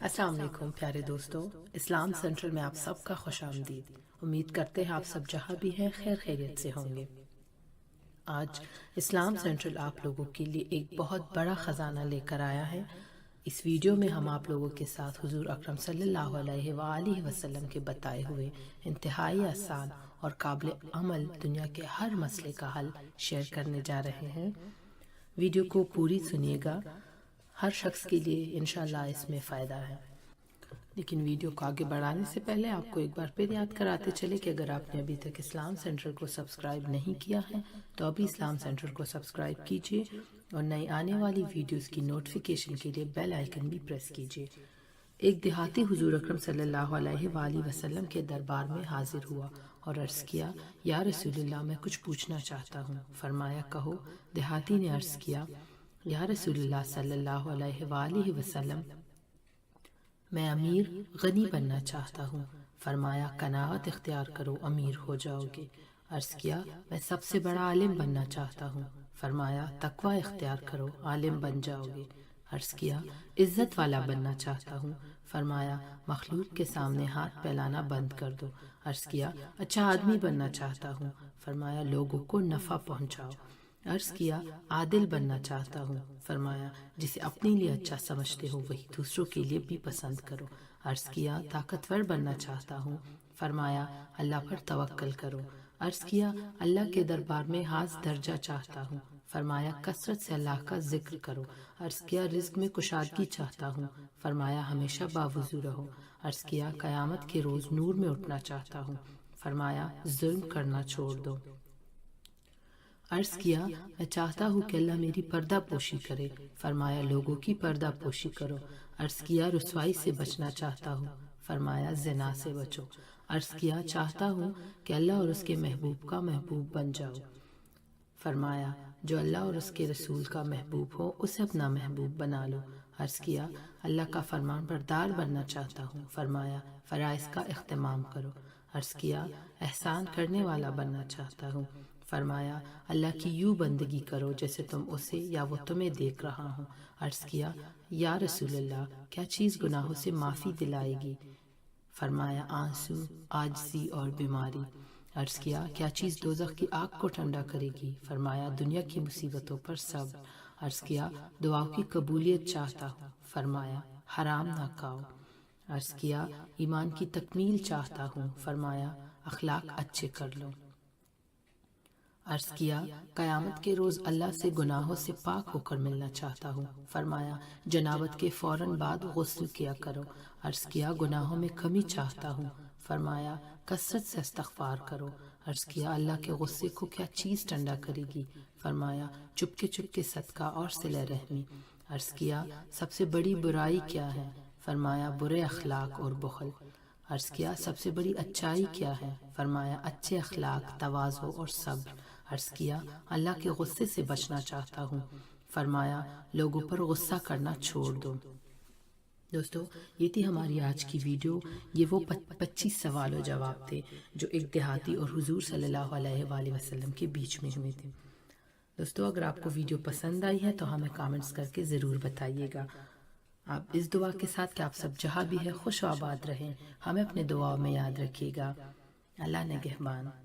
السلام علیکم پیارے دوستو، اسلام سینٹرل میں آپ سب کا خوش آمدید۔ امید کرتے ہیں آپ سب جہاں بھی ہیں خیر خیریت سے ہوں گے۔ آج اسلام سینٹرل آپ لوگوں کے لیے ایک بہت بڑا خزانہ لے کر آیا ہے۔ اس ویڈیو میں ہم آپ لوگوں کے ساتھ حضور اکرم صلی اللہ علیہ وآلہ وسلم کے بتائے ہوئے انتہائی آسان اور قابل عمل دنیا کے ہر مسئلے کا حل شیئر کرنے جا رہے ہیں۔ ویڈیو کو پوری سنیے گا، ہر شخص کے لیے انشاءاللہ اس میں فائدہ ہے۔ لیکن ویڈیو کو آگے بڑھانے سے پہلے آپ کو ایک بار پھر یاد کراتے چلے کہ اگر آپ نے ابھی تک اسلام سینٹر کو سبسکرائب نہیں کیا ہے تو ابھی اسلام سینٹر کو سبسکرائب کیجئے اور نئی آنے والی ویڈیوز کی نوٹیفیکیشن کے لیے بیل آئیکن بھی پریس کیجئے۔ ایک دیہاتی حضور اکرم صلی اللہ علیہ وآلہ وسلم کے دربار میں حاضر ہوا اور عرض کیا، یا رسول اللہ میں کچھ پوچھنا چاہتا ہوں۔ فرمایا کہو۔ دیہاتی نے عرض کیا، یا رسول اللہ صلی اللہ علیہ وآلہ وسلم میں امیر غنی بننا چاہتا ہوں۔ فرمایا قناعت اختیار کرو، امیر ہو جاؤ گے۔ عرض کیا، میں سب سے بڑا عالم بننا چاہتا ہوں۔ فرمایا تقوی اختیار کرو، عالم بن جاؤ گے۔ عرض کیا، عزت والا بننا چاہتا ہوں۔ فرمایا مخلوق کے سامنے ہاتھ پھیلانا بند کر دو۔ عرض کیا، اچھا آدمی بننا چاہتا ہوں۔ فرمایا لوگوں کو نفع پہنچاؤ۔ عرض کیا، عادل بننا چاہتا ہوں۔ فرمایا جسے اپنے لیے اچھا سمجھتے ہو وہی دوسروں کے لیے بھی پسند کرو۔ عرض کیا، طاقتور بننا چاہتا ہوں۔ فرمایا اللہ پر توکل کرو۔ عرض کیا، اللہ کے دربار میں خاص درجہ چاہتا ہوں۔ فرمایا کثرت سے اللہ کا ذکر کرو۔ عرض کیا، رزق میں کشادگی چاہتا ہوں۔ فرمایا ہمیشہ باوضو رہو۔ عرض کیا، قیامت کے روز نور میں اٹھنا چاہتا ہوں۔ فرمایا ظلم کرنا چھوڑ دو۔ عرض کیا، میں چاہتا ہوں کہ اللہ میری پردہ پوشی کرے۔ فرمایا لوگوں کی پردہ پوشی کرو۔ عرض کیا، رسوائی سے بچنا چاہتا ہوں۔ فرمایا زنا سے بچو۔ عرض کیا، چاہتا ہوں کہ اللہ اور اس کے محبوب کا محبوب بن جاؤ۔ فرمایا جو اللہ اور اس کے رسول کا محبوب ہو اسے اپنا محبوب بنا لو۔ عرض کیا، اللہ کا فرمان بردار بننا چاہتا ہوں۔ فرمایا فرائض کا اہتمام کرو۔ عرض کیا، احسان کرنے والا بننا چاہتا ہوں۔ فرمایا اللہ کی یوں بندگی کرو جیسے تم اسے یا وہ تمہیں دیکھ رہا ہو۔ عرض کیا، یا رسول اللہ کیا چیز گناہوں سے معافی دلائے گی؟ فرمایا آنسو، عاجزی اور بیماری۔ عرض کیا، کیا چیز دوزخ کی آگ کو ٹھنڈا کرے گی؟ فرمایا دنیا کی مصیبتوں پر صبر۔ عرض کیا، دعاؤں کی قبولیت چاہتا ہوں۔ فرمایا حرام نہ کھاؤ۔ عرض کیا، ایمان کی تکمیل چاہتا ہوں۔ فرمایا اخلاق اچھے کر لو۔ عرض کیا، قیامت کے روز اللہ سے گناہوں سے پاک ہو کر ملنا چاہتا ہوں۔ فرمایا جنابت کے فوراً بعد غسل کیا کرو۔ عرض کیا، گناہوں میں کمی چاہتا ہوں۔ فرمایا کثرت سے استغفار کرو۔ عرض کیا، اللہ کے غصے کو کیا چیز ٹھنڈا کرے گی؟ فرمایا چپکے صدقہ اور صلہ رحمی۔ عرض کیا، سب سے بڑی برائی کیا ہے؟ فرمایا برے اخلاق اور بخل۔ عرض کیا، سب سے بڑی اچائی کیا ہے؟ فرمایا اچھے اخلاق، تواضع اور صبر۔ عرض کیا، اللہ کے غصے سے بچنا چاہتا ہوں۔ فرمایا لوگوں پر غصہ کرنا چھوڑ دو۔ دوستو یہ تھی ہماری آج کی ویڈیو۔ یہ وہ 25 سوال و جواب تھے جو ایک دیہاتی اور حضور صلی اللہ علیہ وآلہ وسلم کے بیچ میں ہوئے تھے۔ دوستو اگر آپ کو ویڈیو پسند آئی ہے تو ہمیں کامنٹس کر کے ضرور بتائیے گا۔ آپ اس دعا کے ساتھ کہ آپ سب جہاں بھی ہیں خوش و آباد رہیں، ہمیں اپنے دعاؤں میں یاد رکھیے گا۔ اللہ نگہبان۔